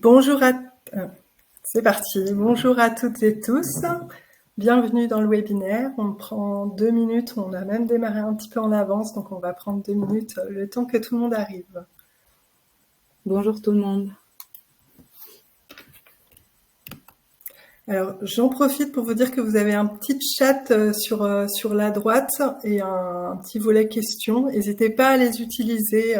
Bonjour à... C'est parti. Bonjour à toutes et tous. Bienvenue dans le webinaire. On prend 2 minutes. On a même démarré un petit peu en avance, donc on va prendre 2 minutes le temps que tout le monde arrive. Bonjour tout le monde. Alors, j'en profite pour vous dire que vous avez un petit chat sur la droite et un petit volet questions. N'hésitez pas à les utiliser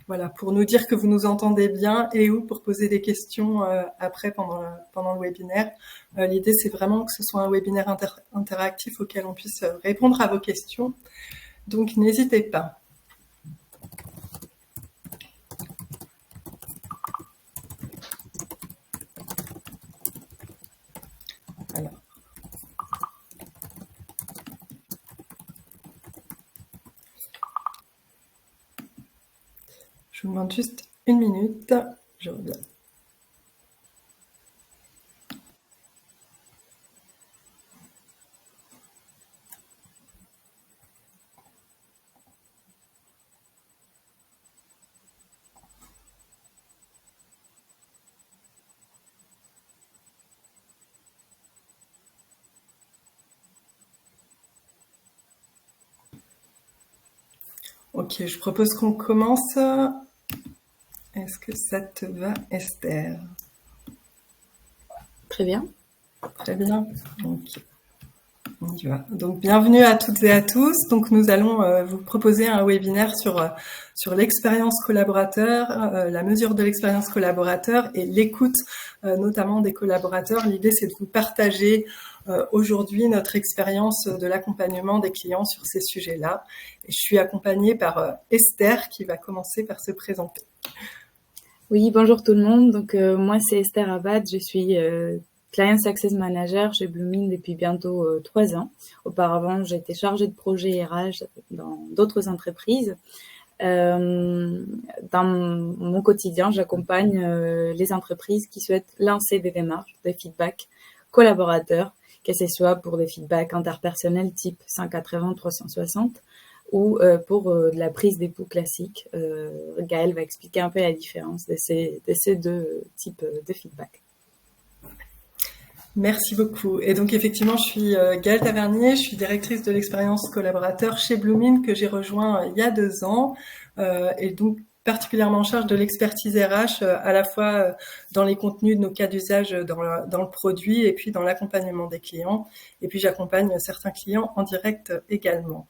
voilà, pour nous dire que vous nous entendez bien et ou pour poser des questions après pendant le webinaire. L'idée, c'est vraiment que ce soit un webinaire interactif auquel on puisse répondre à vos questions. Donc, n'hésitez pas. Alors. Je vous demande juste 1 minute. Je reviens. Ok, je propose qu'on commence. Est-ce que ça te va, Esther? Très bien. Très bien. Ok. On y va. Donc, bienvenue à toutes et à tous. Donc, nous allons vous proposer un webinaire sur l'expérience collaborateur, la mesure de l'expérience collaborateur et l'écoute notamment des collaborateurs. L'idée, c'est de vous partager aujourd'hui notre expérience de l'accompagnement des clients sur ces sujets-là. Et je suis accompagnée par Esther qui va commencer par se présenter. Oui, bonjour tout le monde. Donc, moi, c'est Esther Abad. Je suis Client Success Manager chez Bloomin depuis bientôt 3 ans. Auparavant, j'ai été chargée de projet RH dans d'autres entreprises. Dans mon quotidien, j'accompagne les entreprises qui souhaitent lancer des démarches, des feedbacks collaborateurs, que ce soit pour des feedbacks interpersonnels type 180-360 ou pour de la prise d'époux classique. Gaëlle va expliquer un peu la différence de ces deux types de feedback. Merci beaucoup. Et donc effectivement, je suis Gaëlle Tavernier, je suis directrice de l'expérience collaborateur chez Bloomin que j'ai rejoint il y a 2 ans et donc particulièrement en charge de l'expertise RH à la fois dans les contenus de nos cas d'usage dans le produit et puis dans l'accompagnement des clients. Et puis j'accompagne certains clients en direct également.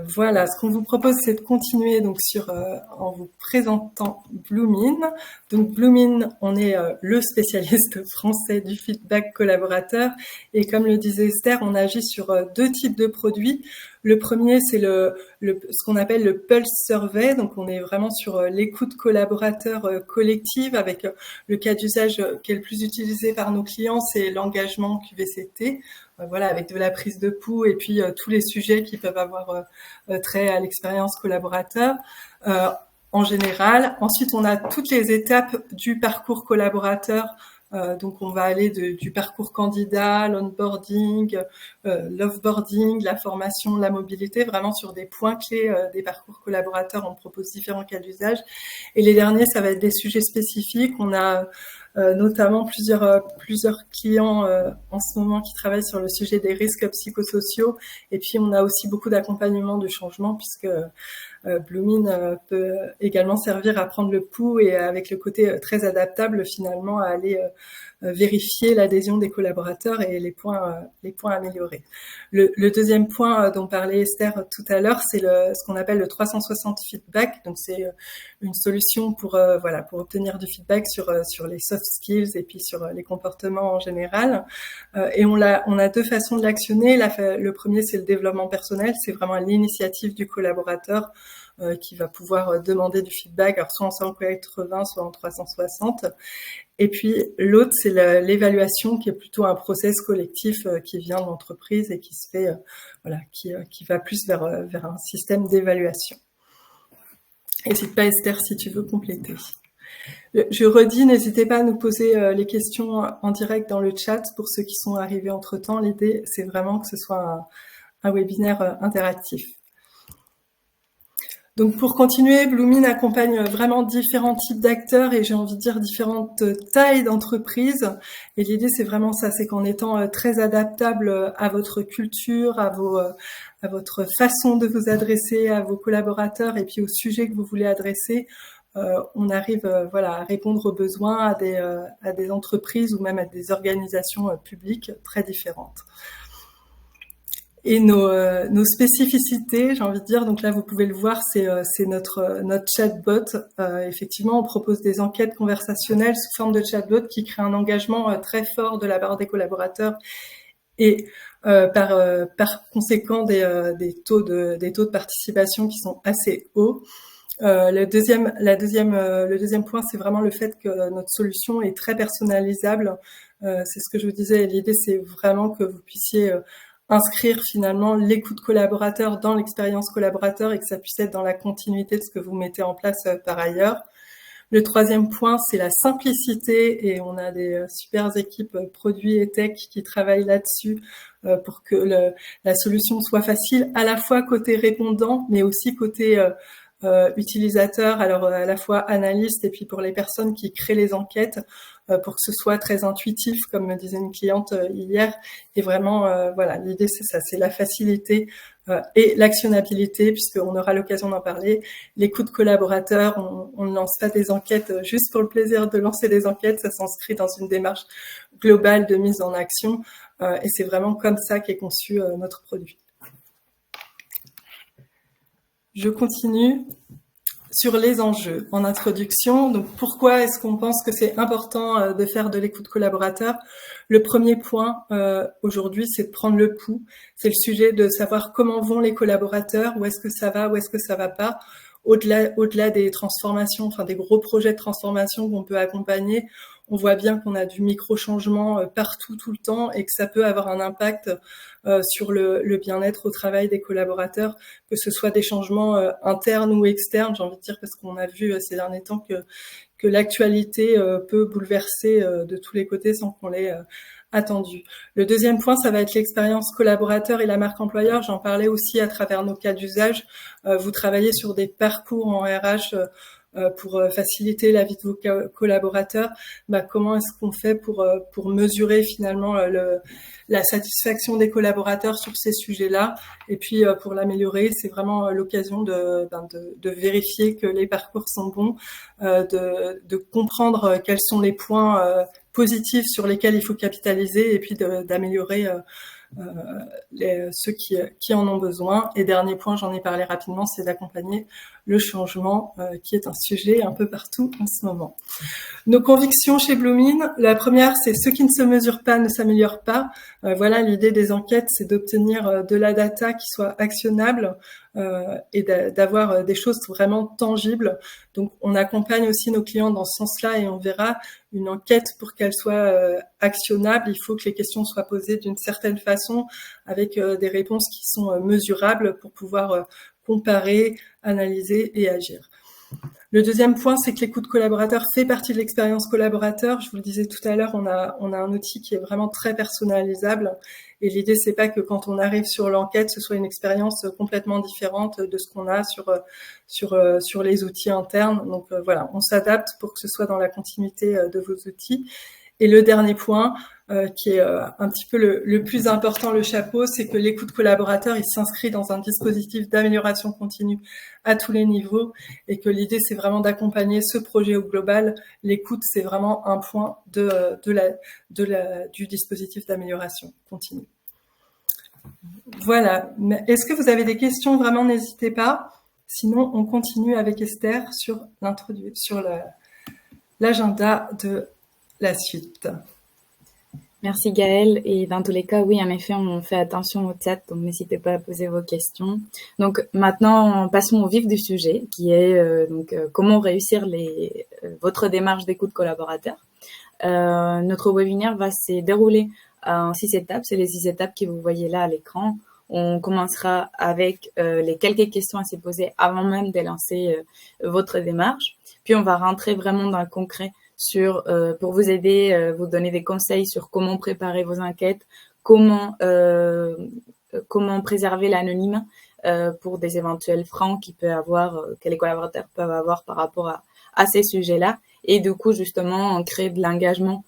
Voilà, ce qu'on vous propose, c'est de continuer donc en vous présentant Bloomin. Donc Bloomin, on est le spécialiste français du feedback collaborateur et comme le disait Esther, on agit sur 2 types de produits. Le premier, c'est ce qu'on appelle le Pulse Survey. Donc, on est vraiment sur l'écoute collaborateur collective avec le cas d'usage qui est le plus utilisé par nos clients, c'est l'engagement QVCT. Voilà, avec de la prise de pouls et puis tous les sujets qui peuvent avoir trait à l'expérience collaborateur en général. Ensuite, on a toutes les étapes du parcours collaborateur. Donc, on va aller du parcours candidat, l'onboarding, l'offboarding, la formation, la mobilité, vraiment sur des points clés des parcours collaborateurs. On propose différents cas d'usage. Et les derniers, ça va être des sujets spécifiques. On a notamment plusieurs clients en ce moment qui travaillent sur le sujet des risques psychosociaux. Et puis, on a aussi beaucoup d'accompagnement du changement puisque Bloomin peut également servir à prendre le pouls et avec le côté très adaptable finalement à aller vérifier l'adhésion des collaborateurs et les points améliorés. Le deuxième point dont parlait Esther tout à l'heure, c'est ce qu'on appelle le 360 feedback. Donc c'est une solution pour obtenir du feedback sur les soft skills et puis sur les comportements en général. Et on a 2 façons de l'actionner. Le premier, c'est le développement personnel. C'est vraiment l'initiative du collaborateur qui va pouvoir demander du feedback, alors soit en 180, soit en 360. Et puis l'autre, c'est l'évaluation qui est plutôt un process collectif qui vient de l'entreprise et qui se fait, qui va plus vers un système d'évaluation. N'hésite pas Esther si tu veux compléter. Je redis, n'hésitez pas à nous poser les questions en direct dans le chat pour ceux qui sont arrivés entre-temps. L'idée, c'est vraiment que ce soit un webinaire interactif. Donc pour continuer, Bloomin accompagne vraiment différents types d'acteurs et j'ai envie de dire différentes tailles d'entreprises. Et l'idée c'est vraiment ça, c'est qu'en étant très adaptable à votre culture, à votre façon de vous adresser à vos collaborateurs et puis au sujet que vous voulez adresser, on arrive voilà à répondre aux besoins à des entreprises ou même à des organisations publiques très différentes. Et nos spécificités, j'ai envie de dire, donc là vous pouvez le voir, c'est notre chatbot. Effectivement, on propose des enquêtes conversationnelles sous forme de chatbot qui créent un engagement très fort de la part des collaborateurs et par conséquent des taux de participation qui sont assez hauts. Le deuxième point, c'est vraiment le fait que notre solution est très personnalisable. C'est ce que je vous disais. L'idée, c'est vraiment que vous puissiez inscrire finalement l'écoute collaborateur dans l'expérience collaborateur et que ça puisse être dans la continuité de ce que vous mettez en place par ailleurs. Le troisième point, c'est la simplicité et on a des super équipes produits et tech qui travaillent là-dessus pour que la solution soit facile à la fois côté répondant mais aussi côté utilisateur, alors à la fois analyste et puis pour les personnes qui créent les enquêtes pour que ce soit très intuitif, comme me disait une cliente hier. Et vraiment, voilà, l'idée c'est ça, c'est la facilité et l'actionnabilité, puisqu'on aura l'occasion d'en parler. L'écoute collaborateur, on ne lance pas des enquêtes juste pour le plaisir de lancer des enquêtes, ça s'inscrit dans une démarche globale de mise en action et c'est vraiment comme ça qu'est conçu notre produit. Je continue sur les enjeux en introduction. Donc, pourquoi est-ce qu'on pense que c'est important de faire de l'écoute collaborateur? Le premier point aujourd'hui, c'est de prendre le pouls. C'est le sujet de savoir comment vont les collaborateurs, où est-ce que ça va, où est-ce que ça va pas. Au-delà des transformations, enfin des gros projets de transformation qu'on peut accompagner, on voit bien qu'on a du micro-changement partout, tout le temps, et que ça peut avoir un impact sur le bien-être au travail des collaborateurs, que ce soit des changements internes ou externes, j'ai envie de dire, parce qu'on a vu ces derniers temps que l'actualité peut bouleverser de tous les côtés sans qu'on l'ait attendu. Le deuxième point, ça va être l'expérience collaborateur et la marque employeur. J'en parlais aussi à travers nos cas d'usage. Vous travaillez sur des parcours en RH pour faciliter la vie de vos collaborateurs. Comment est-ce qu'on fait pour mesurer finalement la satisfaction des collaborateurs sur ces sujets-là? Et puis pour l'améliorer, c'est vraiment l'occasion de vérifier que les parcours sont bons, de comprendre quels sont les points positifs sur lesquels il faut capitaliser et puis d'améliorer ceux qui en ont besoin. Et dernier point, j'en ai parlé rapidement, c'est d'accompagner le changement qui est un sujet un peu partout en ce moment. Nos convictions chez Bloomin, la première, c'est ce qui ne se mesure pas ne s'améliore pas. Voilà, l'idée des enquêtes, c'est d'obtenir de la data qui soit actionnable et d'avoir des choses vraiment tangibles. Donc, on accompagne aussi nos clients dans ce sens-là et on verra une enquête pour qu'elle soit actionnable. Il faut que les questions soient posées d'une certaine façon avec des réponses qui sont mesurables pour pouvoir comparer, analyser et agir. Le deuxième point, c'est que l'écoute collaborateur fait partie de l'expérience collaborateur. Je vous le disais tout à l'heure, on a un outil qui est vraiment très personnalisable. Et l'idée, c'est pas que quand on arrive sur l'enquête, ce soit une expérience complètement différente de ce qu'on a sur les outils internes. Donc voilà, on s'adapte pour que ce soit dans la continuité de vos outils. Et le dernier point, qui est un petit peu le plus important, le chapeau, c'est que l'écoute collaborateur, il s'inscrit dans un dispositif d'amélioration continue à tous les niveaux et que l'idée, c'est vraiment d'accompagner ce projet au global. L'écoute, c'est vraiment un point du dispositif d'amélioration continue. Voilà. Est-ce que vous avez des questions? Vraiment, n'hésitez pas. Sinon, on continue avec Esther sur l'agenda de la suite. Merci Gaëlle. Et dans tous les cas, oui, en effet, on fait attention au chat, donc n'hésitez pas à poser vos questions. Donc maintenant, passons au vif du sujet, qui est comment réussir votre démarche d'écoute collaborateur. Notre webinaire va se dérouler en 6 étapes. C'est les 6 étapes que vous voyez là à l'écran. On commencera avec les quelques questions à se poser avant même de lancer votre démarche. Puis on va rentrer vraiment dans le concret pour vous aider, vous donner des conseils sur comment préparer vos enquêtes, comment préserver l'anonymat pour des éventuels freins que les collaborateurs peuvent avoir par rapport à ces sujets-là. Et du coup, justement, créer de l'engagement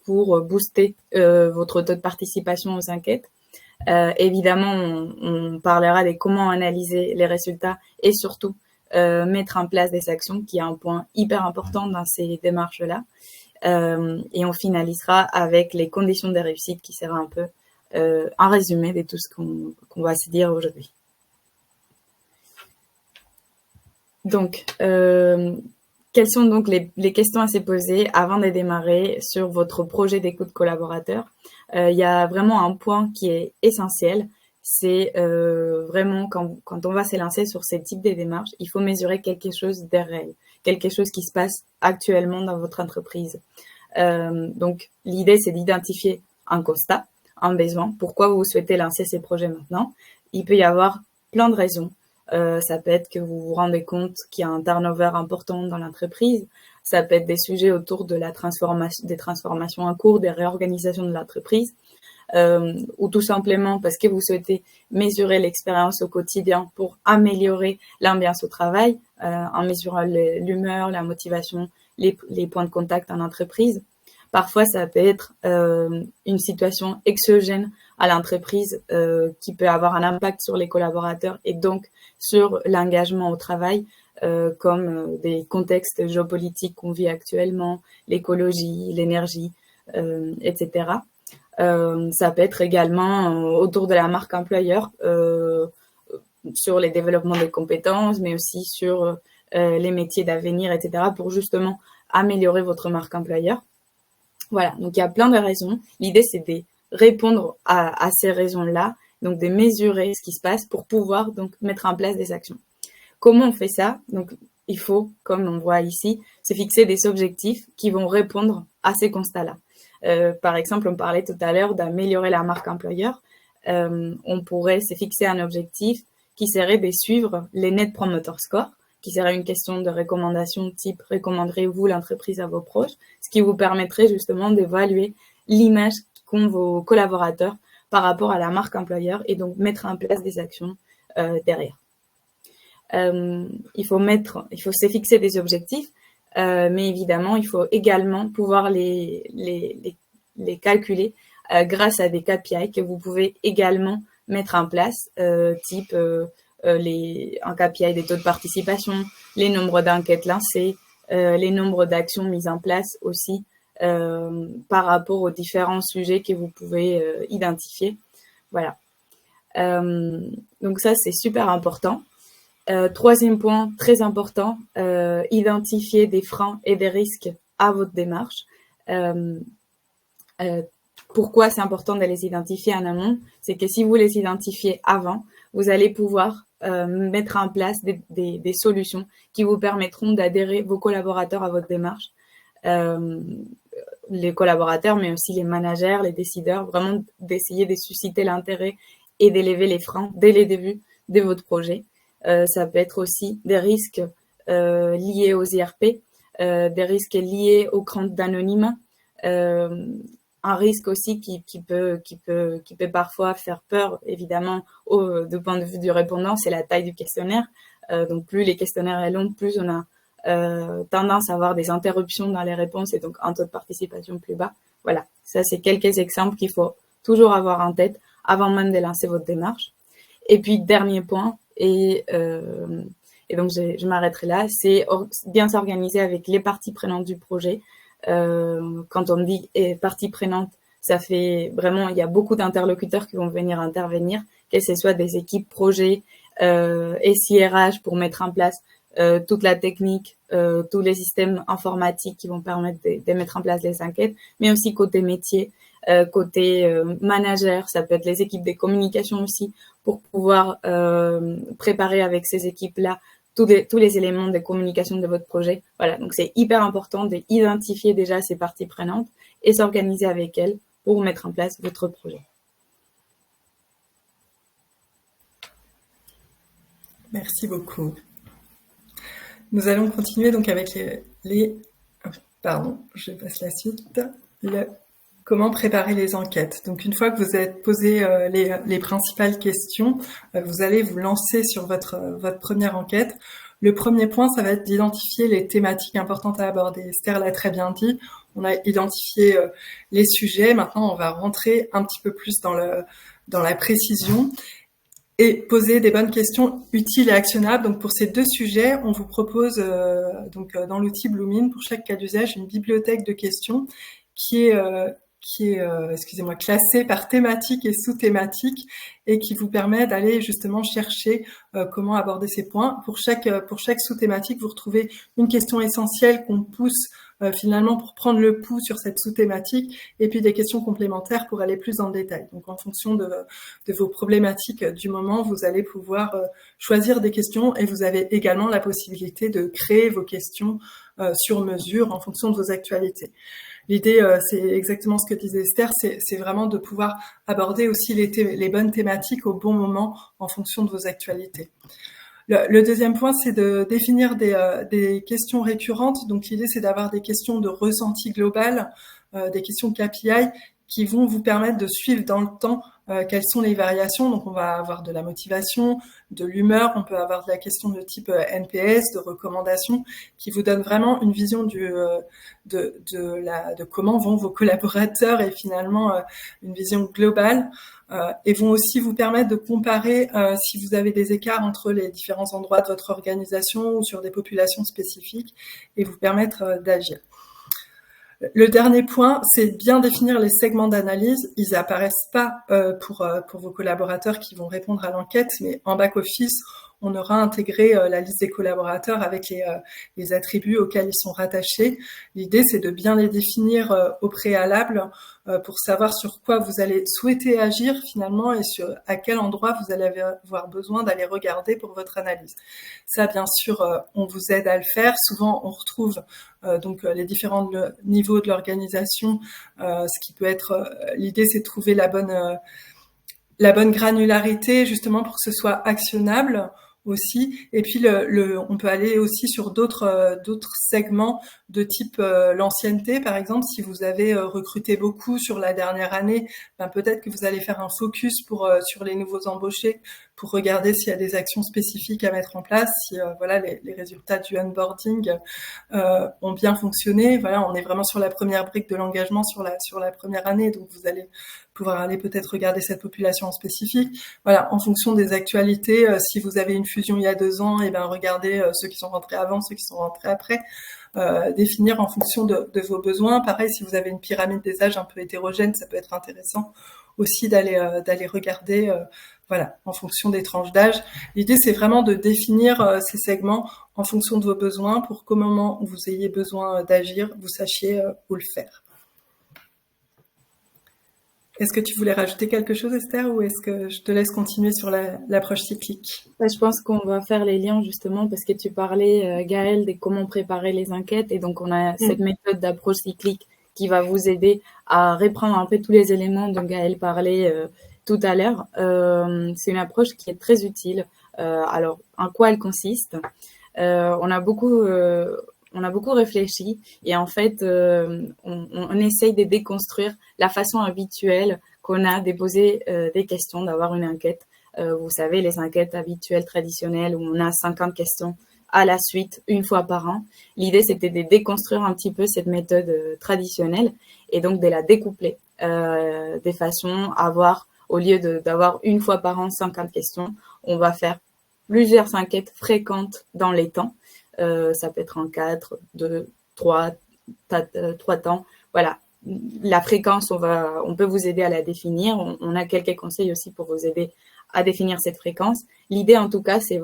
pour booster votre taux de participation aux enquêtes. Évidemment, on parlera de comment analyser les résultats et surtout mettre en place des actions, qui est un point hyper important dans ces démarches-là. Et on finalisera avec les conditions de réussite, qui sera un peu un résumé de tout ce qu'on va se dire aujourd'hui. Donc, quelles sont donc les questions à se poser avant de démarrer sur votre projet d'écoute collaborateur? Il y a vraiment un point qui est essentiel, c'est vraiment quand on va se lancer sur ce type de démarches, il faut mesurer quelque chose de réel, quelque chose qui se passe actuellement dans votre entreprise. Donc, l'idée, c'est d'identifier un constat, un besoin, pourquoi vous souhaitez lancer ces projets maintenant. Il peut y avoir plein de raisons. Ça peut être que vous vous rendez compte qu'il y a un turnover important dans l'entreprise. Ça peut être des sujets autour de des transformations en cours, des réorganisations de l'entreprise, ou tout simplement parce que vous souhaitez mesurer l'expérience au quotidien pour améliorer l'ambiance au travail, en mesurant l'humeur, la motivation, les points de contact en entreprise. Parfois, ça peut être une situation exogène à l'entreprise qui peut avoir un impact sur les collaborateurs et donc sur l'engagement au travail, comme des contextes géopolitiques qu'on vit actuellement, l'écologie, l'énergie, etc. Ça peut être également autour de la marque employeur, sur les développements des compétences, mais aussi sur les métiers d'avenir, etc., pour justement améliorer votre marque employeur. Voilà, donc il y a plein de raisons. L'idée, c'est de répondre à ces raisons-là, donc de mesurer ce qui se passe pour pouvoir donc mettre en place des actions. Comment on fait ça? Donc, il faut, comme on voit ici, se fixer des objectifs qui vont répondre à ces constats-là. Par exemple, on parlait tout à l'heure d'améliorer la marque employeur. On pourrait se fixer un objectif qui serait de suivre les Net Promoter Score, qui serait une question de recommandation type « Recommanderez-vous l'entreprise à vos proches ?» ce qui vous permettrait justement d'évaluer l'image qu'ont vos collaborateurs par rapport à la marque employeur et donc mettre en place des actions derrière. Il faut se fixer des objectifs, mais évidemment, il faut également pouvoir les calculer grâce à des KPI que vous pouvez également mettre en place, type un KPI des taux de participation, les nombres d'enquêtes lancées, les nombres d'actions mises en place aussi par rapport aux différents sujets que vous pouvez identifier. Voilà. Donc ça, c'est super important. Troisième point, très important, identifier des freins et des risques à votre démarche. Pourquoi c'est important de les identifier en amont? C'est que si vous les identifiez avant, vous allez pouvoir mettre en place des solutions qui vous permettront d'adhérer vos collaborateurs à votre démarche. Les collaborateurs, mais aussi les managers, les décideurs, vraiment d'essayer de susciter l'intérêt et d'élever les freins dès les débuts de votre projet. Ça peut être aussi des risques liés aux IRP, des risques liés aux craintes d'anonymat, un risque aussi qui peut parfois faire peur, évidemment, du point de vue du répondant, c'est la taille du questionnaire. Donc, plus les questionnaires sont longs, plus on a tendance à avoir des interruptions dans les réponses et donc un taux de participation plus bas. Voilà, ça, c'est quelques exemples qu'il faut toujours avoir en tête avant même de lancer votre démarche. Et puis, dernier point, et donc je m'arrêterai là, c'est bien s'organiser avec les parties prenantes du projet. Quand on dit partie prenante, ça fait vraiment, il y a beaucoup d'interlocuteurs qui vont venir intervenir, que ce soit des équipes projets, SIRH pour mettre en place toute la technique, tous les systèmes informatiques qui vont permettre de mettre en place les enquêtes, mais aussi côté métier, côté manager, ça peut être les équipes de communication aussi, pour pouvoir préparer avec ces équipes-là tous les éléments de communication de votre projet. Voilà, donc c'est hyper important d'identifier déjà ces parties prenantes et s'organiser avec elles pour mettre en place votre projet. Merci beaucoup. Nous allons continuer donc avec pardon, je passe la suite. Le comment préparer les enquêtes. Donc une fois que vous êtes posé les principales questions, vous allez vous lancer sur votre première enquête. Le premier point, ça va être d'identifier les thématiques importantes à aborder. Esther l'a très bien dit, on a identifié les sujets. Maintenant, on va rentrer un petit peu plus dans la précision et poser des bonnes questions utiles et actionnables. Donc pour ces deux sujets, on vous propose dans l'outil Blooming, pour chaque cas d'usage, une bibliothèque de questions qui est classée par thématique et sous-thématique et qui vous permet d'aller justement chercher comment aborder ces points. Pour chaque sous-thématique, vous retrouvez une question essentielle qu'on pousse finalement pour prendre le pouls sur cette sous-thématique et puis des questions complémentaires pour aller plus en détail. Donc en fonction de vos problématiques du moment, vous allez pouvoir choisir des questions et vous avez également la possibilité de créer vos questions sur mesure en fonction de vos actualités. L'idée, c'est exactement ce que disait Esther, c'est vraiment de pouvoir aborder aussi les bonnes thématiques au bon moment en fonction de vos actualités. Le deuxième point, c'est de définir des questions récurrentes. Donc l'idée, c'est d'avoir des questions de ressenti global, des questions KPI qui vont vous permettre de suivre dans le temps quelles sont les variations. Donc on va avoir de la motivation, de l'humeur, on peut avoir de la question de type NPS, de recommandations, qui vous donnent vraiment une vision de comment vont vos collaborateurs et finalement une vision globale. Et vont aussi vous permettre de comparer si vous avez des écarts entre les différents endroits de votre organisation ou sur des populations spécifiques et vous permettre d'agir. Le dernier point, c'est bien définir les segments d'analyse. Ils apparaissent pas pour vos collaborateurs qui vont répondre à l'enquête, mais en back-office, on aura intégré la liste des collaborateurs avec les attributs auxquels ils sont rattachés. L'idée, c'est de bien les définir au préalable pour savoir sur quoi vous allez souhaiter agir finalement et à quel endroit vous allez avoir besoin d'aller regarder pour votre analyse. Ça, bien sûr, on vous aide à le faire. Souvent, on retrouve les différents niveaux de l'organisation. Ce qui peut être l'idée, c'est de trouver la bonne granularité justement pour que ce soit actionnable aussi. Et puis on peut aller aussi sur d'autres segments de type l'ancienneté, par exemple. Si vous avez recruté beaucoup sur la dernière année, peut-être que vous allez faire un focus sur les nouveaux embauchés pour regarder s'il y a des actions spécifiques à mettre en place, si les résultats du onboarding ont bien fonctionné. Voilà, on est vraiment sur la première brique de l'engagement sur la première année, donc vous allez pouvoir aller peut-être regarder cette population en spécifique. Voilà, en fonction des actualités, si vous avez une fusion il y a 2 ans, regardez ceux qui sont rentrés avant, ceux qui sont rentrés après. Définir en fonction de vos besoins. Pareil, si vous avez une pyramide des âges un peu hétérogène, ça peut être intéressant aussi d'aller regarder en fonction des tranches d'âge. L'idée, c'est vraiment de définir ces segments en fonction de vos besoins pour qu'au moment où vous ayez besoin d'agir, vous sachiez où le faire. Est-ce que tu voulais rajouter quelque chose, Esther, ou est-ce que je te laisse continuer sur l'approche cyclique? Je pense qu'on va faire les liens justement parce que tu parlais, Gaëlle, de comment préparer les enquêtes. Et donc, on a cette méthode d'approche cyclique qui va vous aider à reprendre un peu tous les éléments dont Gaëlle parlait tout à l'heure. C'est une approche qui est très utile. Alors, en quoi elle consiste? On a beaucoup réfléchi et en fait, on essaye de déconstruire la façon habituelle qu'on a de poser des questions, d'avoir une enquête. Vous savez, les enquêtes habituelles traditionnelles où on a 50 questions à la suite, une fois par an. L'idée, c'était de déconstruire un petit peu cette méthode traditionnelle et donc de la découpler de façon à avoir, au lieu d'avoir une fois par an 50 questions, on va faire plusieurs enquêtes fréquentes dans les temps. Ça peut être en 4, 2, 3 temps. Voilà. La fréquence, on peut vous aider à la définir. On a quelques conseils aussi pour vous aider à définir cette fréquence. L'idée, en tout cas, c'est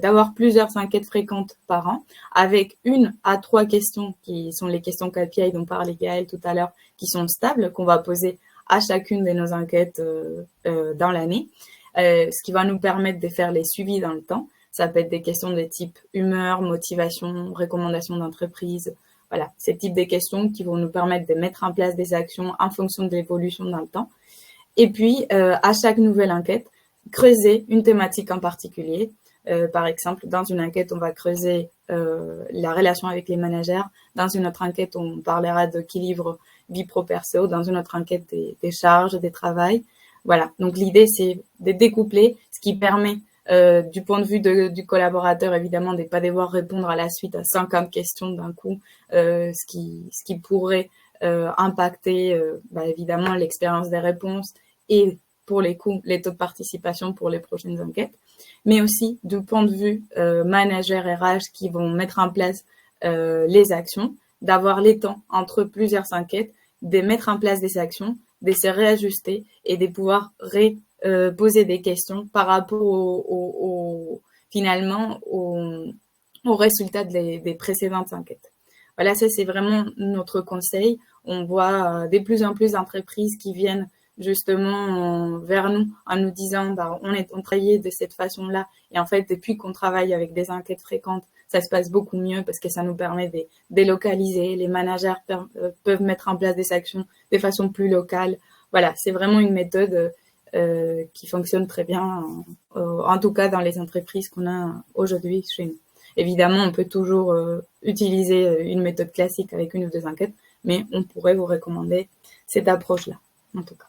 d'avoir plusieurs enquêtes fréquentes par an avec 1 à 3 questions qui sont les questions KPI dont parlait Gaëlle tout à l'heure, qui sont stables, qu'on va poser à chacune de nos enquêtes dans l'année, ce qui va nous permettre de faire les suivis dans le temps. Ça peut être des questions de type humeur, motivation, recommandations d'entreprise. Voilà, ces types de questions qui vont nous permettre de mettre en place des actions en fonction de l'évolution dans le temps. Et puis, à chaque nouvelle enquête, creuser une thématique en particulier. Par exemple, dans une enquête, on va creuser la relation avec les managers. Dans une autre enquête, on parlera d'équilibre vie pro-perso. Dans une autre enquête, des charges, des travails. Voilà. Donc, l'idée, c'est de découpler, ce qui permet, du point de vue du collaborateur, évidemment, de ne pas devoir répondre à la suite à 50 questions d'un coup, ce qui pourrait impacter, évidemment, l'expérience des réponses et, pour les coûts, les taux de participation pour les prochaines enquêtes, mais aussi du point de vue manager RH qui vont mettre en place les actions, d'avoir les temps entre plusieurs enquêtes, de mettre en place des actions, de se réajuster et de pouvoir poser des questions par rapport finalement aux résultats des précédentes enquêtes. Voilà, ça c'est vraiment notre conseil. On voit de plus en plus d'entreprises qui viennent justement vers nous en nous disant on travaillait de cette façon-là et en fait depuis qu'on travaille avec des enquêtes fréquentes, ça se passe beaucoup mieux parce que ça nous permet de délocaliser, les managers peuvent mettre en place des actions de façon plus locale. Voilà, c'est vraiment une méthode qui fonctionne très bien, en tout cas dans les entreprises qu'on a aujourd'hui chez nous. Évidemment, on peut toujours utiliser une méthode classique avec une ou deux enquêtes, mais on pourrait vous recommander cette approche-là, en tout cas.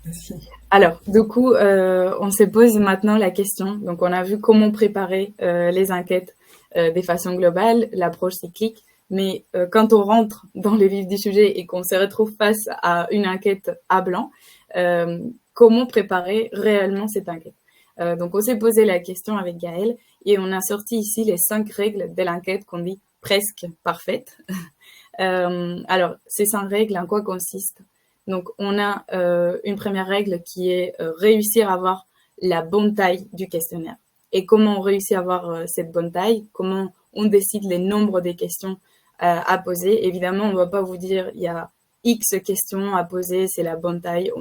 Merci. Alors, du coup, on se pose maintenant la question. Donc, on a vu comment préparer les enquêtes de façon globale, l'approche cyclique. Mais quand on rentre dans le vif du sujet et qu'on se retrouve face à une enquête à blanc, comment préparer réellement cette enquête? Donc, on s'est posé la question avec Gaëlle et on a sorti ici les 5 règles de l'enquête qu'on dit presque parfaite. Alors, ces 5 règles, en quoi consistent? Donc, on a une première règle qui est réussir à avoir la bonne taille du questionnaire. Et comment on réussit à avoir cette bonne taille? Comment on décide les nombres des questions à poser? Évidemment, on ne va pas vous dire il y a X questions à poser, c'est la bonne taille.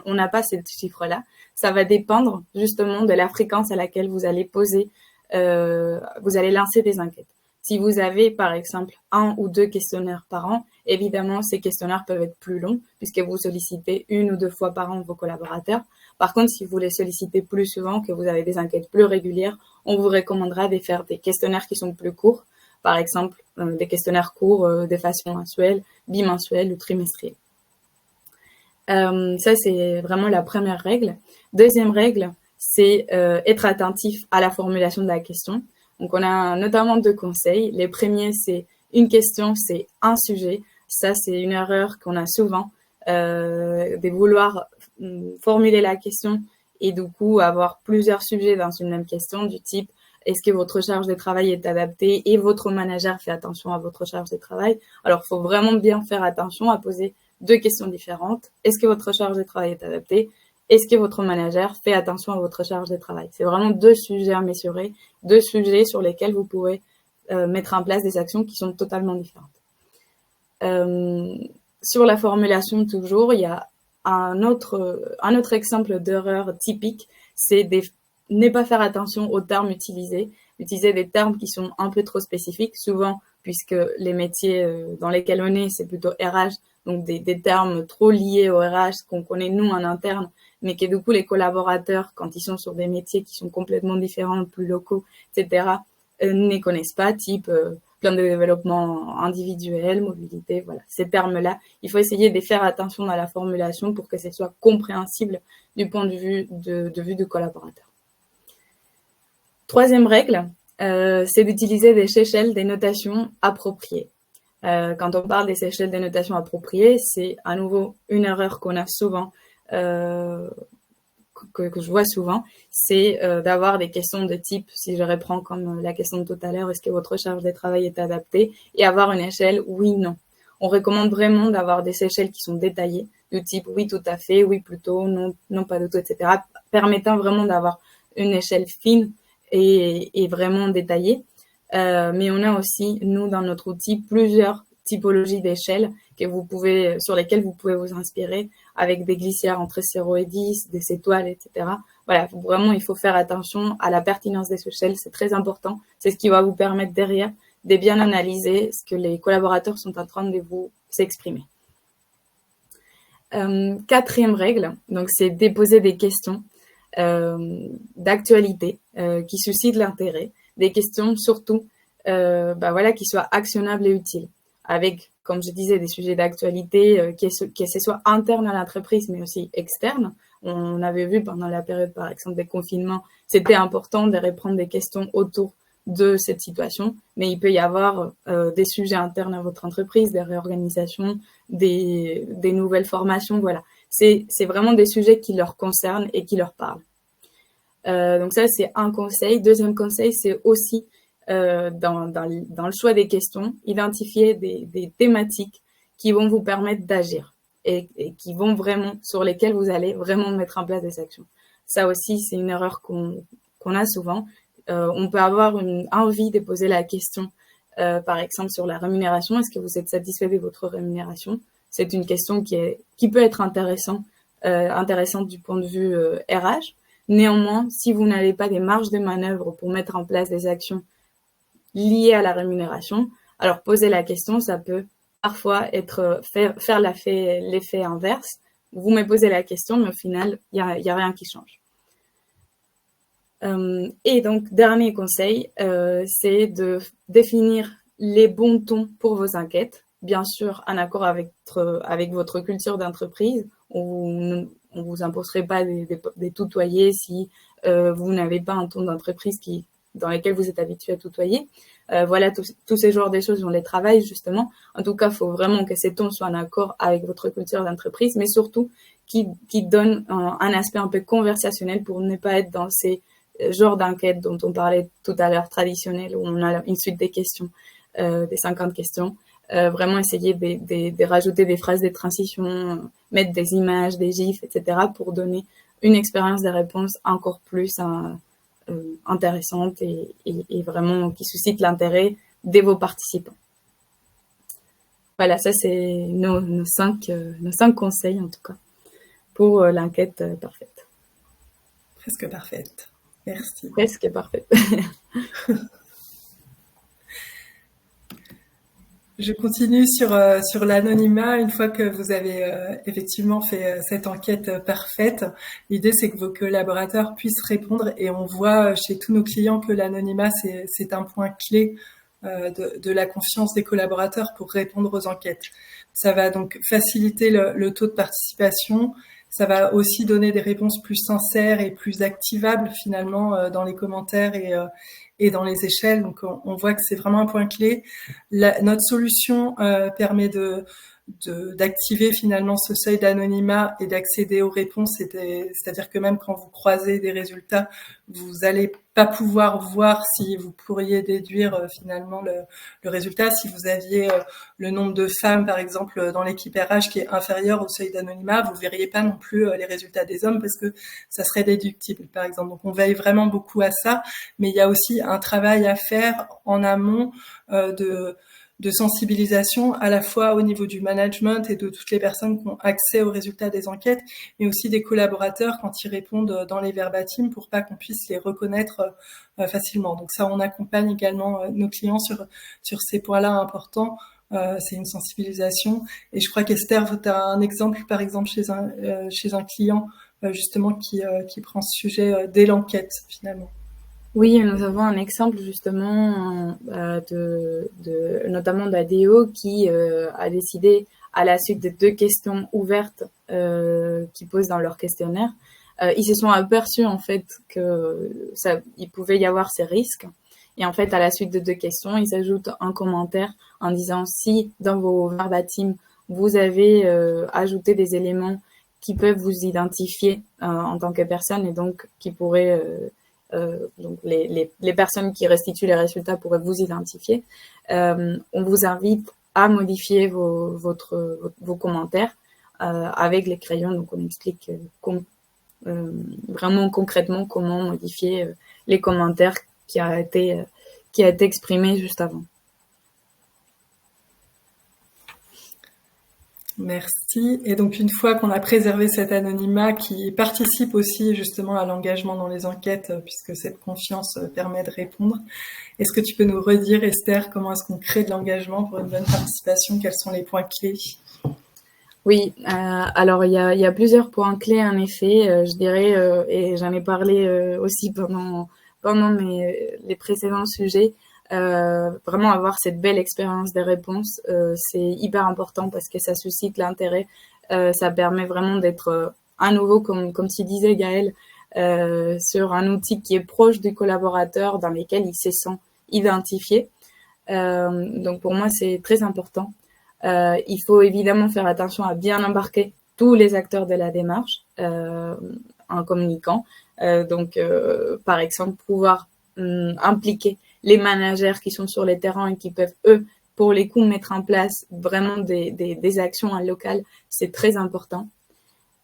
On n'a pas ce chiffre-là. Ça va dépendre justement de la fréquence à laquelle vous allez poser, vous allez lancer des enquêtes. Si vous avez, par exemple, 1 ou 2 questionnaires par an, évidemment, ces questionnaires peuvent être plus longs puisque vous sollicitez 1 ou 2 fois par an vos collaborateurs. Par contre, si vous les sollicitez plus souvent, que vous avez des enquêtes plus régulières, on vous recommandera de faire des questionnaires qui sont plus courts. Par exemple, des questionnaires courts de façon mensuelle, bimensuelle ou trimestrielle. Ça, c'est vraiment la première règle. Deuxième règle, c'est être attentif à la formulation de la question. Donc, on a notamment 2 conseils. Les premiers, c'est une question, c'est un sujet. Ça, c'est une erreur qu'on a souvent, de vouloir formuler la question et du coup avoir plusieurs sujets dans une même question du type est-ce que votre charge de travail est adaptée et votre manager fait attention à votre charge de travail. Alors, il faut vraiment bien faire attention à poser 2 questions différentes. Est-ce que votre charge de travail est adaptée? Est-ce que votre manager fait attention à votre charge de travail? C'est vraiment 2 sujets à mesurer, 2 sujets sur lesquels vous pouvez mettre en place des actions qui sont totalement différentes. Sur la formulation, toujours, il y a un autre exemple d'erreur typique, c'est de ne pas faire attention aux termes utilisés, utiliser des termes qui sont un peu trop spécifiques, souvent, puisque les métiers dans lesquels on est, c'est plutôt RH, donc des termes trop liés au RH qu'on connaît nous en interne, mais que du coup les collaborateurs, quand ils sont sur des métiers qui sont complètement différents, plus locaux, etc., ne connaissent pas, type plan de développement individuel, mobilité, voilà, ces termes-là. Il faut essayer de faire attention à la formulation pour que ce soit compréhensible du point de vue du collaborateur. Troisième règle, c'est d'utiliser des échelles de notation appropriées. Quand on parle des échelles de notation appropriées, c'est à nouveau une erreur qu'on a souvent, que je vois souvent, c'est d'avoir des questions de type, si je reprends comme la question de tout à l'heure, est-ce que votre charge de travail est adaptée, et avoir une échelle oui, non. On recommande vraiment d'avoir des échelles qui sont détaillées, du type oui, tout à fait, oui, plutôt, non, non, pas du tout, etc., permettant vraiment d'avoir une échelle fine et vraiment détaillée. Mais on a aussi, nous, dans notre outil, plusieurs typologies d'échelles sur lesquelles vous pouvez vous inspirer, avec des glissières entre 0 et 10, des étoiles, etc. Voilà, vraiment, il faut faire attention à la pertinence des échelles, c'est très important. C'est ce qui va vous permettre derrière de bien analyser ce que les collaborateurs sont en train de vous exprimer. Quatrième règle, donc c'est déposer des questions d'actualité qui suscitent l'intérêt, des questions surtout qui soient actionnables et utiles, avec, comme je disais, des sujets d'actualité que ce soit interne à l'entreprise, mais aussi externe. On avait vu pendant la période, par exemple, des confinements, c'était important de répondre des questions autour de cette situation, mais il peut y avoir des sujets internes à votre entreprise, des réorganisations, des nouvelles formations, voilà. C'est vraiment des sujets qui leur concernent et qui leur parlent. Donc ça, c'est un conseil. Deuxième conseil, c'est aussi dans le choix des questions, identifier des thématiques qui vont vous permettre d'agir et qui vont vraiment, sur lesquelles vous allez vraiment mettre en place des actions. Ça aussi, c'est une erreur qu'on a souvent. On peut avoir une envie de poser la question, par exemple, sur la rémunération. Est-ce que vous êtes satisfait de votre rémunération? C'est une question qui peut être intéressante du point de vue RH. Néanmoins, si vous n'avez pas des marges de manœuvre pour mettre en place des actions liées à la rémunération, alors poser la question, ça peut parfois être faire l'effet inverse. Vous me posez la question, mais au final, il y a rien qui change. Et donc, dernier conseil, c'est de définir les bons tons pour vos enquêtes, bien sûr en accord avec votre culture d'entreprise. On vous imposerait pas des tutoyer si vous n'avez pas un ton d'entreprise dans lequel vous êtes habitué à tutoyer. Voilà, tous ces genres de choses, on les travaille justement. En tout cas, il faut vraiment que ces tons soient en accord avec votre culture d'entreprise, mais surtout qui donnent un aspect un peu conversationnel pour ne pas être dans ces genre d'enquête dont on parlait tout à l'heure, traditionnelle, où on a une suite des questions, des 50 questions. Vraiment essayer de rajouter des phrases de transition, mettre des images, des gifs, etc. pour donner une expérience de réponse encore plus intéressante et vraiment qui suscite l'intérêt de vos participants. Voilà, ça c'est nos cinq conseils en tout cas pour l'enquête parfaite. Presque parfaite. Merci. Presque parfaite. Je continue sur l'anonymat. Une fois que vous avez effectivement fait cette enquête parfaite, l'idée c'est que vos collaborateurs puissent répondre, et on voit chez tous nos clients que l'anonymat c'est un point clé de la confiance des collaborateurs pour répondre aux enquêtes. Ça va donc faciliter le taux de participation. Ça va aussi donner des réponses plus sincères et plus activables finalement dans les commentaires et dans les échelles. Donc on voit que c'est vraiment un point clé. Notre solution permet d'activer finalement ce seuil d'anonymat et d'accéder aux réponses. C'est-à-dire que même quand vous croisez des résultats, vous n'allez pas pouvoir voir si vous pourriez déduire finalement le résultat. Si vous aviez le nombre de femmes, par exemple, dans l'équipe RH qui est inférieur au seuil d'anonymat, vous verriez pas non plus les résultats des hommes parce que ça serait déductible, par exemple. Donc, on veille vraiment beaucoup à ça. Mais il y a aussi un travail à faire en amont de sensibilisation, à la fois au niveau du management et de toutes les personnes qui ont accès aux résultats des enquêtes, mais aussi des collaborateurs quand ils répondent dans les verbatims pour pas qu'on puisse les reconnaître facilement. Donc ça, on accompagne également nos clients sur ces points-là importants. C'est une sensibilisation. Et je crois qu'Esther, tu as un exemple, par exemple, chez un client justement qui prend ce sujet dès l'enquête finalement. Oui, nous avons un exemple justement notamment d'ADO qui a décidé, à la suite de 2 questions ouvertes qu'ils posent dans leur questionnaire, ils se sont aperçus en fait il pouvait y avoir ces risques. Et en fait, à la suite de 2 questions, ils ajoutent un commentaire en disant si dans vos verbatims vous avez ajouté des éléments qui peuvent vous identifier en tant que personne et donc qui pourraient donc les personnes qui restituent les résultats pourraient vous identifier. On vous invite à modifier vos commentaires avec les crayons. Donc on explique vraiment concrètement comment modifier les commentaires qui a été exprimé juste avant. Merci. Et donc, une fois qu'on a préservé cet anonymat qui participe aussi justement à l'engagement dans les enquêtes, puisque cette confiance permet de répondre, est-ce que tu peux nous redire, Esther, comment est-ce qu'on crée de l'engagement pour une bonne participation? Quels sont les points clés? Oui, alors il y a plusieurs points clés en effet, je dirais, et j'en ai parlé aussi pendant les précédents sujets. Vraiment avoir cette belle expérience des réponses, c'est hyper important parce que ça suscite l'intérêt. Ça permet vraiment d'être à nouveau, comme tu disais Gaël, sur un outil qui est proche du collaborateur, dans lequel il se sent identifié. Donc pour moi, c'est très important. Il faut évidemment faire attention à bien embarquer tous les acteurs de la démarche en communiquant. Par exemple, pouvoir impliquer les managers qui sont sur les terrains et qui peuvent, eux, pour les coups, mettre en place vraiment des actions en local, c'est très important.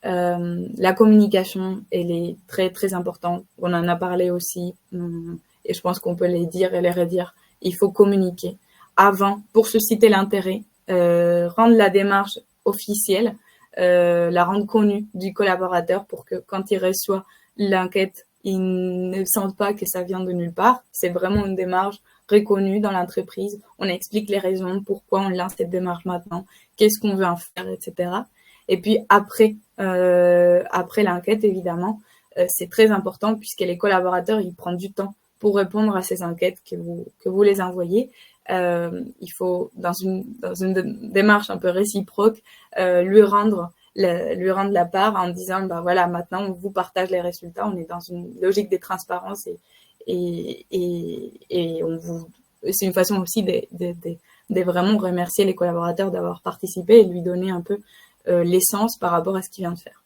La communication, elle est très, très importante. On en a parlé aussi, et je pense qu'on peut les dire et les redire. Il faut communiquer avant pour susciter l'intérêt, rendre la démarche officielle, la rendre connue du collaborateur pour que quand il reçoit l'enquête, il ne sente pas que ça vient de nulle part. C'est vraiment une démarche reconnue dans l'entreprise. On explique les raisons, pourquoi on lance cette démarche maintenant, qu'est-ce qu'on veut en faire, etc. Et puis après l'enquête, évidemment, c'est très important puisque les collaborateurs, ils prennent du temps pour répondre à ces enquêtes que vous les envoyez. Il faut, dans une démarche un peu réciproque, lui rendre la part en disant, bah voilà, maintenant on vous partage les résultats, on est dans une logique de transparence et on vous, c'est une façon aussi de vraiment remercier les collaborateurs d'avoir participé et de lui donner un peu l'essence par rapport à ce qu'il vient de faire.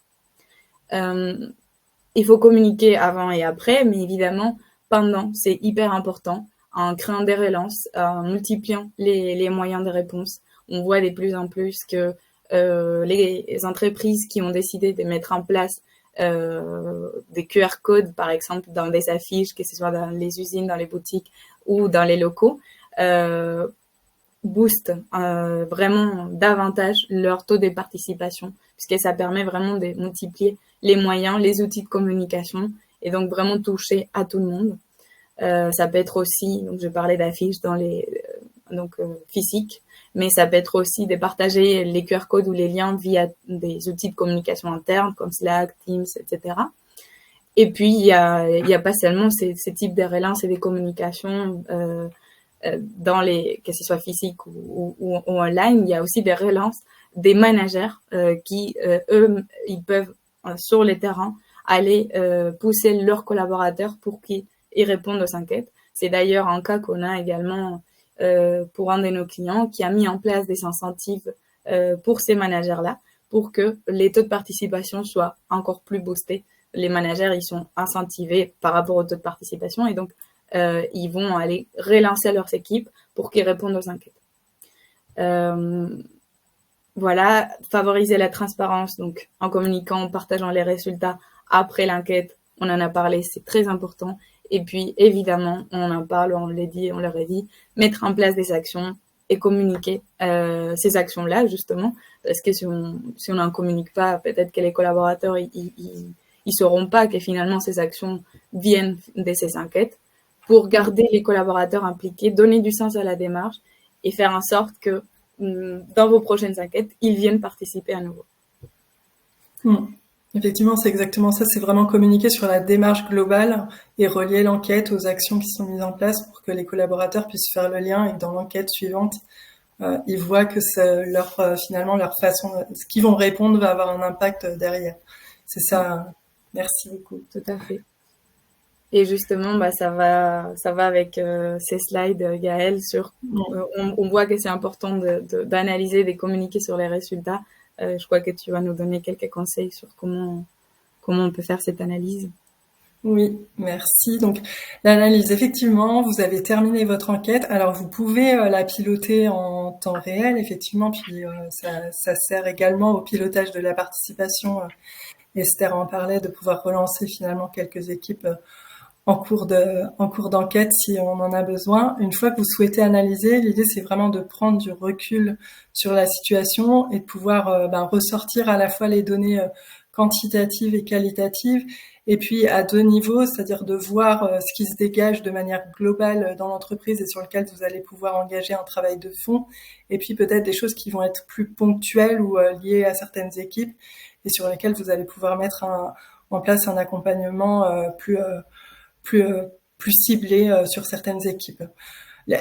Il faut communiquer avant et après, mais évidemment, pendant, c'est hyper important, en créant des relances, en multipliant les moyens de réponse. On voit de plus en plus que les entreprises qui ont décidé de mettre en place des QR codes, par exemple, dans des affiches, que ce soit dans les usines, dans les boutiques ou dans les locaux, booste vraiment davantage leur taux de participation, puisque ça permet vraiment de multiplier les moyens, les outils de communication, et donc vraiment toucher à tout le monde. Ça peut être aussi, donc je parlais d'affiches dans physiques, mais ça peut être aussi de partager les QR codes ou les liens via des outils de communication interne comme Slack, Teams, etc. Et puis, il y a pas seulement ces types de relances et des communications que ce soit physique ou online, il y a aussi des relances des managers qui, eux, ils peuvent, sur les terrains, aller pousser leurs collaborateurs pour qu'ils répondent aux enquêtes. C'est d'ailleurs un cas qu'on a également pour un de nos clients qui a mis en place des incentives pour ces managers-là pour que les taux de participation soient encore plus boostés. Les managers, ils sont incentivés par rapport au taux de participation et donc ils vont aller relancer leurs équipes pour qu'ils répondent aux enquêtes. Voilà, favoriser la transparence, donc en communiquant, en partageant les résultats après l'enquête, on en a parlé, c'est très important. Et puis, évidemment, on en parle, on l'a dit, on leur a dit, mettre en place des actions et communiquer ces actions-là, justement, parce que si on n'en communique pas, peut-être que les collaborateurs, ils sauront pas que finalement ces actions viennent de ces enquêtes, pour garder les collaborateurs impliqués, donner du sens à la démarche et faire en sorte que dans vos prochaines enquêtes, ils viennent participer à nouveau. Effectivement, c'est exactement ça. C'est vraiment communiquer sur la démarche globale et relier l'enquête aux actions qui sont mises en place pour que les collaborateurs puissent faire le lien et que dans l'enquête suivante, ils voient que finalement leur façon, ce qu'ils vont répondre va avoir un impact derrière. C'est ça. Merci beaucoup. Tout à fait. Et justement, bah, ça va avec ces slides, Gaëlle, sur, on voit que c'est important d'analyser, de communiquer sur les résultats. Je crois que tu vas nous donner quelques conseils sur comment on peut faire cette analyse. Oui, merci. Donc, l'analyse, effectivement, vous avez terminé votre enquête. Alors, vous pouvez la piloter en temps réel, effectivement, puis ça sert également au pilotage de la participation. Esther en parlait, de pouvoir relancer finalement quelques équipes en cours d'enquête si on en a besoin. Une fois que vous souhaitez analyser, l'idée c'est vraiment de prendre du recul sur la situation et de pouvoir ressortir à la fois les données quantitatives et qualitatives Et puis à 2 niveaux, c'est-à-dire de voir ce qui se dégage de manière globale dans l'entreprise et sur lequel vous allez pouvoir engager un travail de fond, et puis peut-être des choses qui vont être plus ponctuelles ou liées à certaines équipes et sur lesquelles vous allez pouvoir mettre en place un accompagnement plus, plus ciblé sur certaines équipes.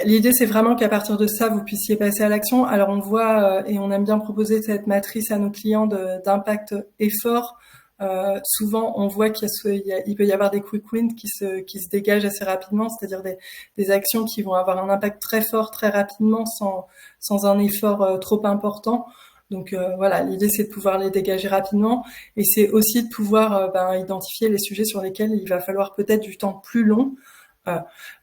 L'idée, c'est vraiment qu'à partir de ça, vous puissiez passer à l'action. Alors, on voit, et on aime bien proposer cette matrice à nos clients d'impact effort. Souvent, on voit il peut y avoir des quick wins qui se dégagent assez rapidement, c'est-à-dire des actions qui vont avoir un impact très fort, très rapidement, sans un effort trop important. Donc voilà, l'idée, c'est de pouvoir les dégager rapidement, et c'est aussi de pouvoir identifier les sujets sur lesquels il va falloir peut-être du temps plus long.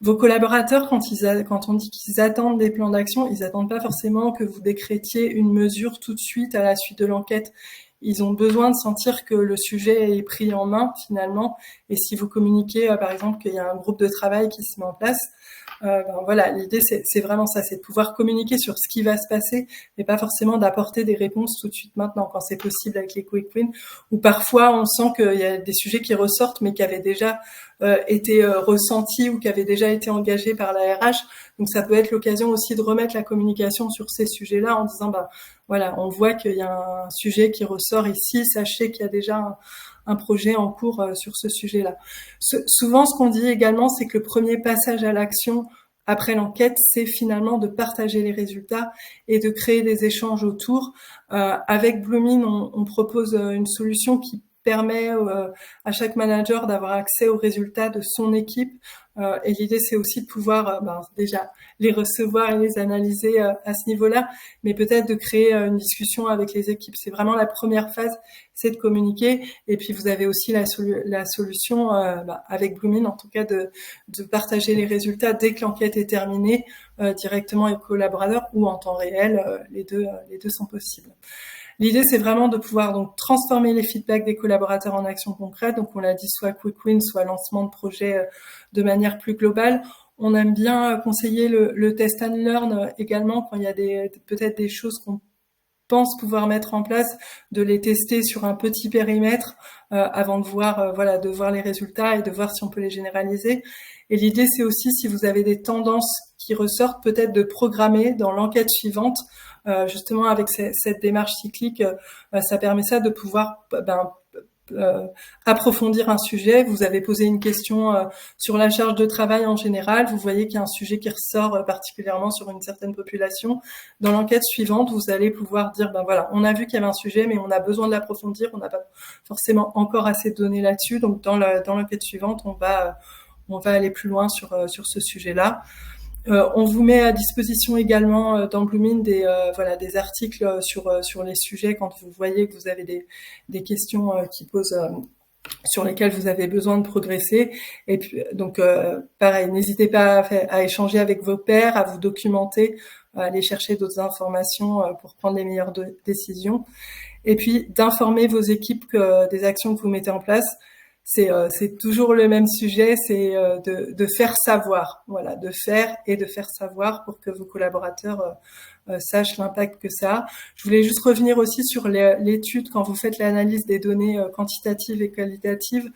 Vos collaborateurs, quand on dit qu'ils attendent des plans d'action, ils attendent pas forcément que vous décrétiez une mesure tout de suite à la suite de l'enquête. Ils ont besoin de sentir que le sujet est pris en main finalement. Et si vous communiquez, par exemple, qu'il y a un groupe de travail qui se met en place, voilà, l'idée c'est vraiment ça, c'est de pouvoir communiquer sur ce qui va se passer, mais pas forcément d'apporter des réponses tout de suite maintenant quand c'est possible avec les quick wins. Ou parfois on sent qu'il y a des sujets qui ressortent, mais qui avaient déjà été ressentis ou qui avaient déjà été engagés par la RH. Donc ça peut être l'occasion aussi de remettre la communication sur ces sujets-là en disant voilà, on voit qu'il y a un sujet qui ressort ici, sachez qu'il y a déjà un projet en cours sur ce sujet-là. Souvent, ce qu'on dit également, c'est que le premier passage à l'action après l'enquête, c'est finalement de partager les résultats et de créer des échanges autour. Avec Bloomin, on propose une solution qui permet à chaque manager d'avoir accès aux résultats de son équipe. Et l'idée, c'est aussi de pouvoir déjà les recevoir et les analyser à ce niveau-là, mais peut-être de créer une discussion avec les équipes. C'est vraiment la première phase, c'est de communiquer. Et puis, vous avez aussi la solution, avec Bloomin, en tout cas, de partager les résultats dès que l'enquête est terminée, directement avec le collaborateur ou en temps réel. Les deux sont possibles. L'idée, c'est vraiment de pouvoir donc transformer les feedbacks des collaborateurs en actions concrètes. Donc, on l'a dit, soit quick win, soit lancement de projet de manière plus globale. On aime bien conseiller le test and learn également quand il y a peut-être des choses qu'on pense pouvoir mettre en place, de les tester sur un petit périmètre avant de voir les résultats et de voir si on peut les généraliser. Et l'idée, c'est aussi, si vous avez des tendances qui ressortent, peut-être de programmer dans l'enquête suivante. Justement, avec cette démarche cyclique, ça permet ça de pouvoir approfondir un sujet. Vous avez posé une question sur la charge de travail en général. Vous voyez qu'il y a un sujet qui ressort particulièrement sur une certaine population. Dans l'enquête suivante, vous allez pouvoir dire, voilà, on a vu qu'il y avait un sujet, mais on a besoin de l'approfondir. On n'a pas forcément encore assez de données là-dessus. Donc, dans l'enquête suivante, on va aller plus loin sur ce sujet-là. On vous met à disposition également dans Bloomin des articles sur les sujets quand vous voyez que vous avez des questions qui posent sur lesquelles vous avez besoin de progresser. Et puis donc pareil, n'hésitez pas à échanger avec vos pairs, à vous documenter, à aller chercher d'autres informations pour prendre les meilleures décisions. Et puis d'informer vos équipes des actions que vous mettez en place. C'est toujours le même sujet, c'est de faire savoir, voilà, de faire savoir pour que vos collaborateurs sachent l'impact que ça a. Je voulais juste revenir aussi sur l'étude quand vous faites l'analyse des données quantitatives et qualitatives.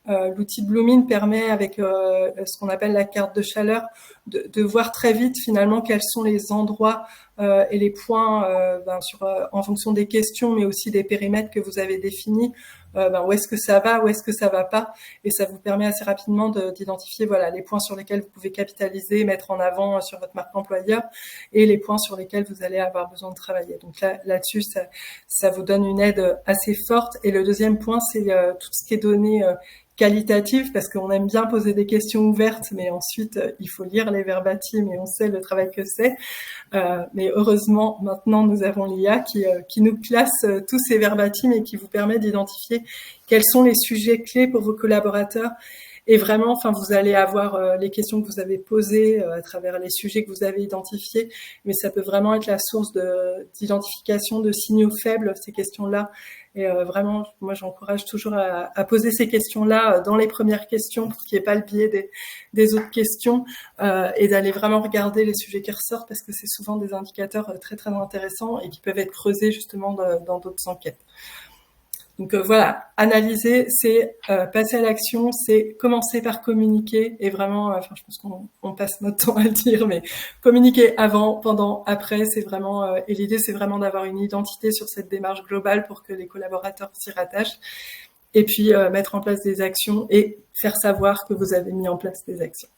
L'outil Bloomin permet, avec ce qu'on appelle la carte de chaleur, de voir très vite finalement quels sont les endroits et les points en fonction des questions, mais aussi des périmètres que vous avez définis. Où est-ce que ça va, où est-ce que ça va pas, et ça vous permet assez rapidement d'identifier les points sur lesquels vous pouvez capitaliser, mettre en avant sur votre marque employeur, et les points sur lesquels vous allez avoir besoin de travailler. Donc là-dessus, ça vous donne une aide assez forte. Et le deuxième point, c'est tout ce qui est donné qualitative, parce qu'on aime bien poser des questions ouvertes, mais ensuite il faut lire les verbatim et on sait le travail que c'est. Mais heureusement, maintenant nous avons l'IA qui nous classe tous ces verbatim et qui vous permet d'identifier quels sont les sujets clés pour vos collaborateurs. Et vraiment, vous allez avoir les questions que vous avez posées à travers les sujets que vous avez identifiés, mais ça peut vraiment être la source d'identification de signaux faibles, ces questions-là. Et vraiment, moi, j'encourage toujours à poser ces questions-là dans les premières questions pour qu'il n'y ait pas le biais des autres questions et d'aller vraiment regarder les sujets qui ressortent, parce que c'est souvent des indicateurs très, très intéressants et qui peuvent être creusés justement dans d'autres enquêtes. Donc voilà, analyser, c'est passer à l'action, c'est commencer par communiquer et vraiment, enfin je pense qu'on passe notre temps à le dire, mais communiquer avant, pendant, après, c'est vraiment et l'idée c'est vraiment d'avoir une identité sur cette démarche globale pour que les collaborateurs s'y rattachent et puis mettre en place des actions et faire savoir que vous avez mis en place des actions.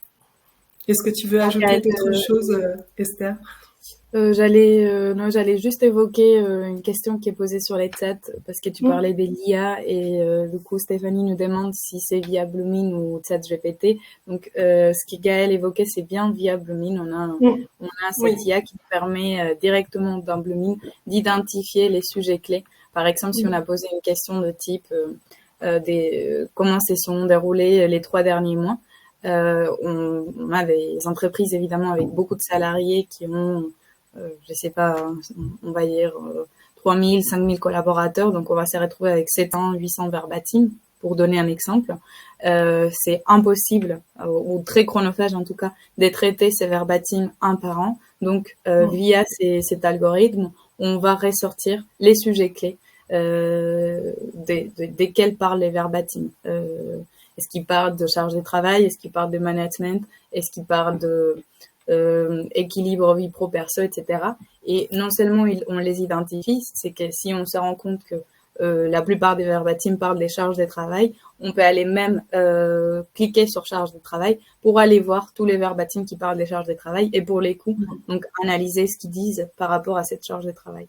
Est-ce que tu veux ajouter d'autres choses, Esther? J'allais juste évoquer une question qui est posée sur les chats parce que tu parlais de l'IA et du coup Stéphanie nous demande si c'est via Bloomin ou ChatGPT. Donc ce que Gaëlle évoquait, c'est bien via Bloomin. On a cette IA qui permet directement dans Bloomin d'identifier les sujets clés. Par exemple, si on a posé une question de type comment se sont déroulés les 3 derniers mois, on a des entreprises évidemment avec beaucoup de salariés qui ont je sais pas, on va dire 3000, 5000 collaborateurs, donc on va se retrouver avec 700, 800 verbatim, pour donner un exemple. C'est impossible, ou très chronophage en tout cas, de traiter ces verbatim un par an. Donc, via cet algorithme, on va ressortir les sujets clés desquels parlent les verbatim. Est-ce qu'ils parlent de charge de travail? Est-ce qu'ils parlent de management? Est-ce qu'ils parlent de équilibre vie pro perso, etc. Et non seulement on les identifie, c'est que si on se rend compte que la plupart des verbatim parlent des charges de travail, on peut aller même cliquer sur charge de travail pour aller voir tous les verbatim qui parlent des charges de travail et pour les coups, donc analyser ce qu'ils disent par rapport à cette charge de travail.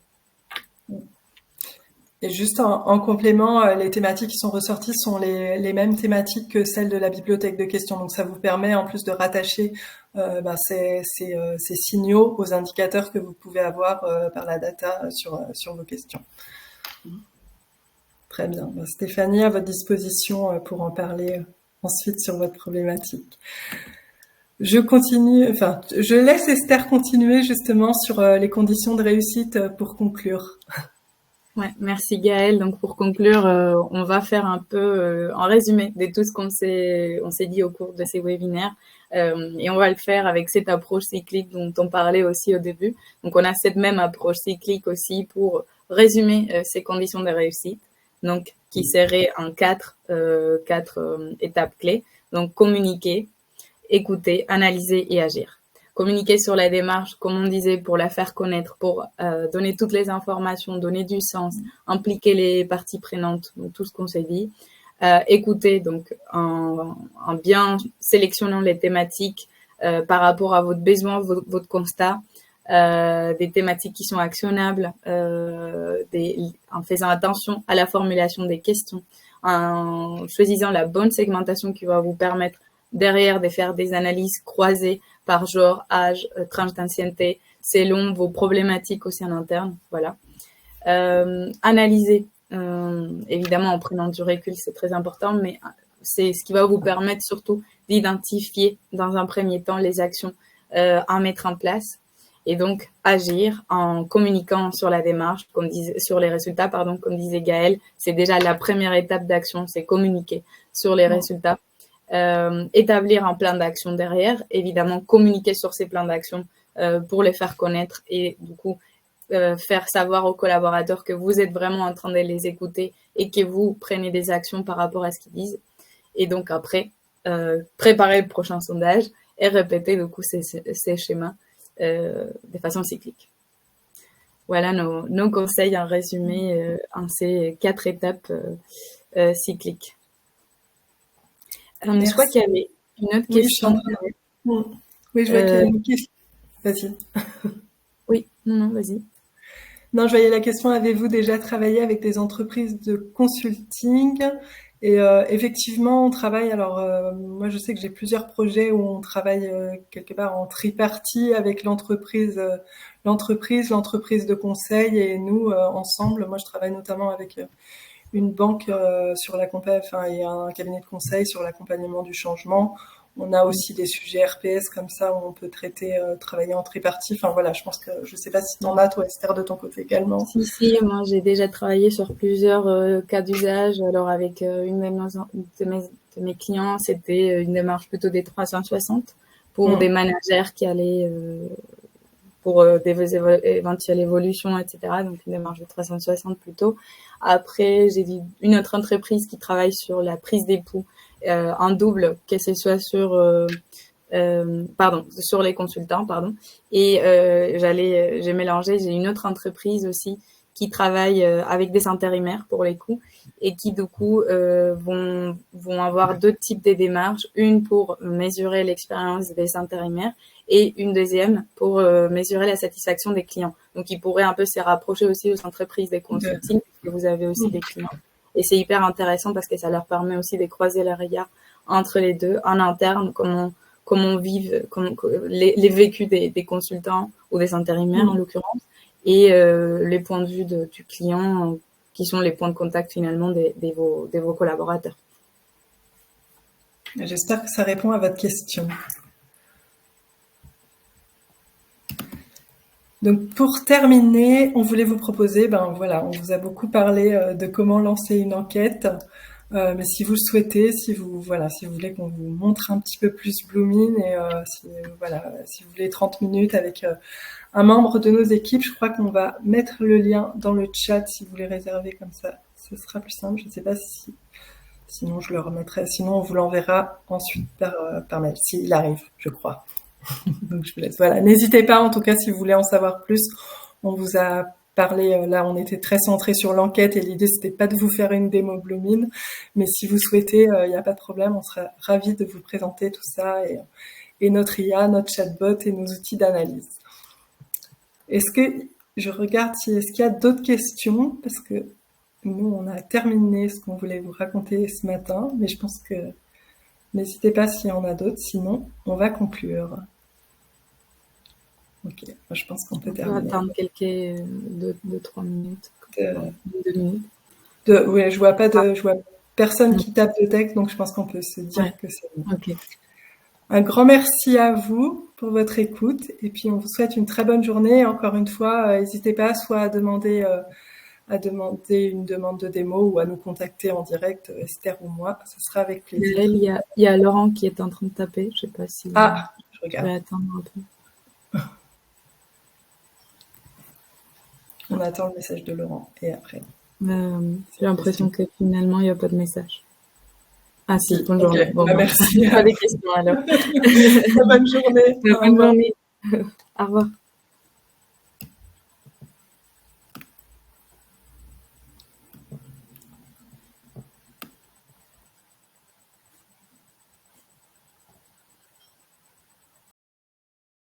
Et juste en complément, les thématiques qui sont ressorties sont les mêmes thématiques que celles de la bibliothèque de questions. Donc ça vous permet en plus de rattacher ces signaux aux indicateurs que vous pouvez avoir par la data sur vos questions. Très bien. Stéphanie, à votre disposition pour en parler ensuite sur votre problématique. Je laisse Esther continuer justement sur les conditions de réussite pour conclure. Ouais, merci Gaëlle. Donc pour conclure, on va faire un peu un résumé de tout ce qu'on s'est dit au cours de ces webinaires. Et on va le faire avec cette approche cyclique dont on parlait aussi au début. Donc on a cette même approche cyclique aussi pour résumer ces conditions de réussite, donc qui serait en quatre étapes clés. Donc communiquer, écouter, analyser et agir. Communiquer sur la démarche, comme on disait, pour la faire connaître, pour donner toutes les informations, donner du sens, impliquer les parties prenantes, donc tout ce qu'on s'est dit. Écouter, donc en bien sélectionnant les thématiques par rapport à votre besoin, votre constat, des thématiques qui sont actionnables, en faisant attention à la formulation des questions, en choisissant la bonne segmentation qui va vous permettre derrière de faire des analyses croisées par genre, âge, tranche d'ancienneté, selon vos problématiques aussi en interne. Voilà. Analyser, évidemment en prenant du recul, c'est très important, mais c'est ce qui va vous permettre surtout d'identifier dans un premier temps les actions à mettre en place et donc agir en communiquant sur la démarche, sur les résultats, comme disait Gaëlle. C'est déjà la première étape d'action, c'est communiquer sur les résultats. Établir un plan d'action derrière, évidemment communiquer sur ces plans d'action pour les faire connaître et du coup faire savoir aux collaborateurs que vous êtes vraiment en train de les écouter et que vous prenez des actions par rapport à ce qu'ils disent. Et donc après, préparer le prochain sondage et répéter du coup ces schémas de façon cyclique. Voilà nos conseils en résumé en ces 4 étapes cycliques. Je crois qu'il y avait une autre question. Oui, je vois qu'il y a une question. Vas-y. Oui, non, vas-y. Non, je voyais la question, avez-vous déjà travaillé avec des entreprises de consulting? Et effectivement, on travaille, alors moi je sais que j'ai plusieurs projets où on travaille quelque part en tripartie avec l'entreprise de conseil et nous ensemble. Moi je travaille notamment avec une banque sur et un cabinet de conseil sur l'accompagnement du changement. On a aussi des sujets RPS comme ça où on peut travailler en tripartie. Enfin voilà, je pense que je sais pas si t'en as toi Esther de ton côté également. Si, moi j'ai déjà travaillé sur plusieurs cas d'usage. Alors avec une de mes clients, c'était une démarche plutôt des 360 pour des managers qui allaient pour des éventuelles évolutions, etc. Donc une démarche de 360 plutôt. Après, j'ai dit une autre entreprise qui travaille sur la prise d'époux en double, que ce soit sur les consultants, pardon. Et j'ai mélangé, j'ai une autre entreprise aussi qui travaille avec des intérimaires pour les coups et qui du coup vont avoir deux types de démarches, une pour mesurer l'expérience des intérimaires et une deuxième pour mesurer la satisfaction des clients. Donc ils pourraient un peu se rapprocher aussi aux entreprises des consulting, que vous avez aussi des clients. Et c'est hyper intéressant parce que ça leur permet aussi de croiser le regard entre les deux en interne, comment vivent les vécus des consultants ou des intérimaires en l'occurrence, et les points de vue du client qui sont les points de contact finalement de vos collaborateurs. J'espère que ça répond à votre question. Donc pour terminer, on voulait vous proposer, on vous a beaucoup parlé de comment lancer une enquête. Mais si vous le souhaitez, si vous voulez qu'on vous montre un petit peu plus Bloomin et si vous voulez 30 minutes avec un membre de nos équipes, je crois qu'on va mettre le lien dans le chat si vous voulez réserver comme ça. Ce sera plus simple. Je ne sais pas si sinon je le remettrai. Sinon on vous l'enverra ensuite par mail s'il arrive, je crois. Donc je vous laisse. Voilà, n'hésitez pas en tout cas si vous voulez en savoir plus. On vous a parlé, là on était très centré sur l'enquête et l'idée c'était pas de vous faire une démo Bloomin, mais si vous souhaitez, il n'y a pas de problème, on sera ravis de vous présenter tout ça et notre IA, notre chatbot et nos outils d'analyse. Est-ce qu'il y a d'autres questions? Parce que nous on a terminé ce qu'on voulait vous raconter ce matin, mais je pense que n'hésitez pas s'il y en a d'autres, sinon on va conclure. Ok, je pense qu'on peut terminer. On peut attendre quelques 2-3 minutes. 2 minutes. Oui, je vois personne qui tape de texte, donc je pense qu'on peut se dire que c'est bon. Okay. Un grand merci à vous pour votre écoute, et puis on vous souhaite une très bonne journée. Encore une fois, n'hésitez pas soit à demander une demande de démo ou à nous contacter en direct, Esther ou moi, ce sera avec plaisir. Il y a Laurent qui est en train de taper, je sais pas si... je regarde. Je vais attendre un peu. On attend le message de Laurent et après. J'ai l'impression que finalement, il n'y a pas de message. Ah si, bonne journée. Okay. Merci. Pas des questions alors. Bonne journée. Bonne journée. Au revoir.